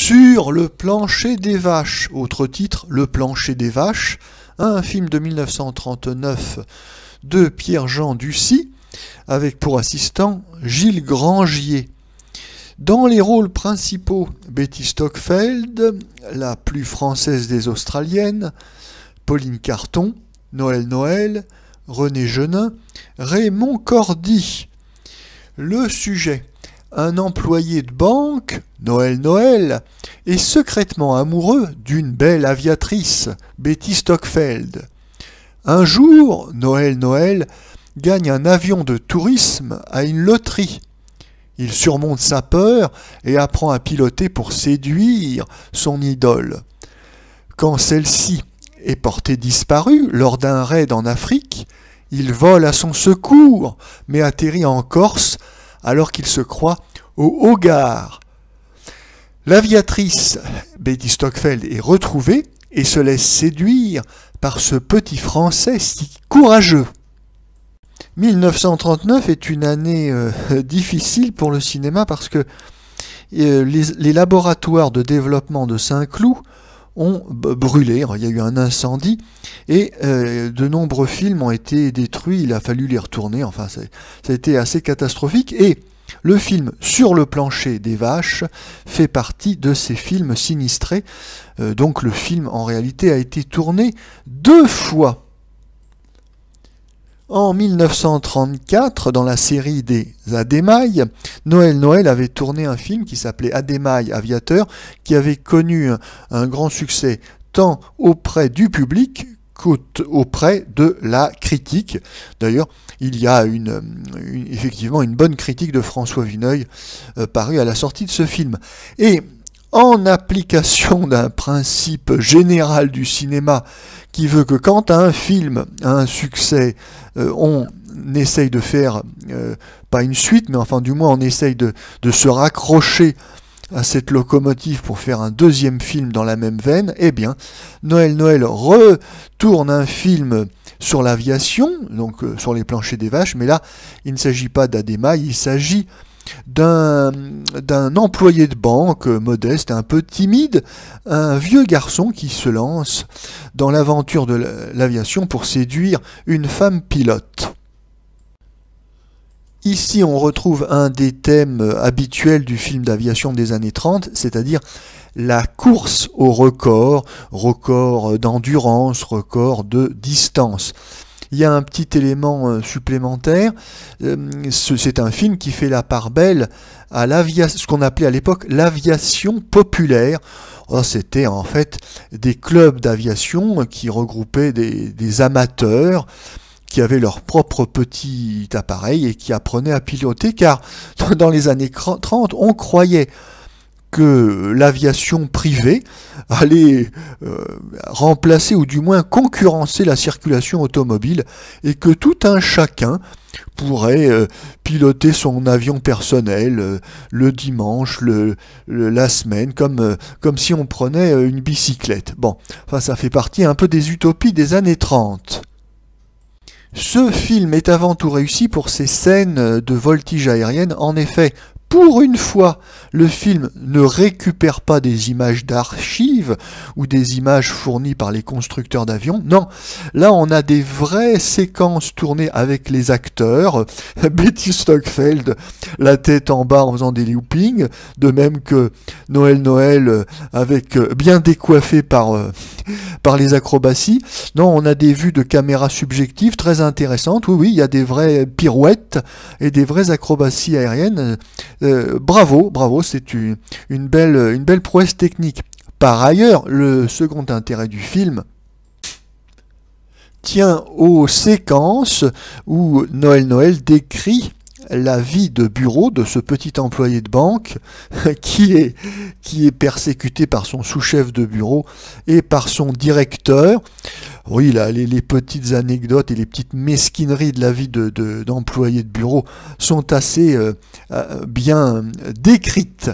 Sur le plancher des vaches, autre titre, Le plancher des vaches, un film de 1939 de Pierre-Jean Ducy, avec pour assistant Gilles Grangier. Dans les rôles principaux, Betty Stockfeld, la plus française des Australiennes, Pauline Carton, Noël Noël, René Genin, Raymond Cordy. Le sujet: un employé de banque, Noël Noël, est secrètement amoureux d'une belle aviatrice, Betty Stockfeld. Un jour, Noël Noël gagne un avion de tourisme à une loterie. Il surmonte sa peur et apprend à piloter pour séduire son idole. Quand celle-ci est portée disparue lors d'un raid en Afrique, il vole à son secours, mais atterrit en Corse alors qu'il se croit au Hogar. L'aviatrice Betty Stockfeld est retrouvée et se laisse séduire par ce petit Français si courageux. 1939 est une année difficile pour le cinéma parce que les laboratoires de développement de Saint-Cloud ont brûlé, il y a eu un incendie et de nombreux films ont été détruits, il a fallu les retourner, enfin ça a été assez catastrophique et le film Sur le plancher des vaches fait partie de ces films sinistrés, donc le film en réalité a été tourné 2 fois. En 1934, dans la série des Adémailles, Noël Noël avait tourné un film qui s'appelait Adémailles Aviateur, qui avait connu un grand succès tant auprès du public qu'auprès de la critique. D'ailleurs, il y a effectivement une bonne critique de François Vineuil parue à la sortie de ce film. Et en application d'un principe général du cinéma qui veut que quand un film a un succès, on essaye de faire, pas une suite, mais enfin du moins on essaye de se raccrocher à cette locomotive pour faire un deuxième film dans la même veine, eh bien, Noël Noël retourne un film sur l'aviation, donc sur les planchers des vaches, mais là, il ne s'agit pas d'Adémaï, il s'agit d'un employé de banque modeste, un peu timide, un vieux garçon qui se lance dans l'aventure de l'aviation pour séduire une femme pilote. Ici, on retrouve un des thèmes habituels du film d'aviation des années 30, c'est-à-dire la course au record, record d'endurance, record de distance. Il y a un petit élément supplémentaire, c'est un film qui fait la part belle à ce qu'on appelait à l'époque l'aviation populaire. C'était en fait des clubs d'aviation qui regroupaient des amateurs qui avaient leur propre petit appareil et qui apprenaient à piloter, car dans les années 30, on croyait que l'aviation privée allait remplacer ou du moins concurrencer la circulation automobile et que tout un chacun pourrait piloter son avion personnel le dimanche, la semaine, comme si on prenait une bicyclette. Bon, enfin ça fait partie un peu des utopies des années 30. Ce film est avant tout réussi pour ses scènes de voltige aérienne. En effet, pour une fois, le film ne récupère pas des images d'archives ou des images fournies par les constructeurs d'avions. Non, là on a des vraies séquences tournées avec les acteurs. Betty Stockfeld, la tête en bas en faisant des loopings, de même que Noël Noël avec bien décoiffé par les acrobaties. Non, on a des vues de caméra subjectives très intéressantes. Oui, il y a des vraies pirouettes et des vraies acrobaties aériennes. Bravo, c'est une belle prouesse technique. Par ailleurs, le second intérêt du film tient aux séquences où Noël Noël décrit la vie de bureau de ce petit employé de banque qui est persécuté par son sous-chef de bureau et par son directeur. Oui, là, les petites anecdotes et les petites mesquineries de la vie d'employé de bureau sont assez bien décrites.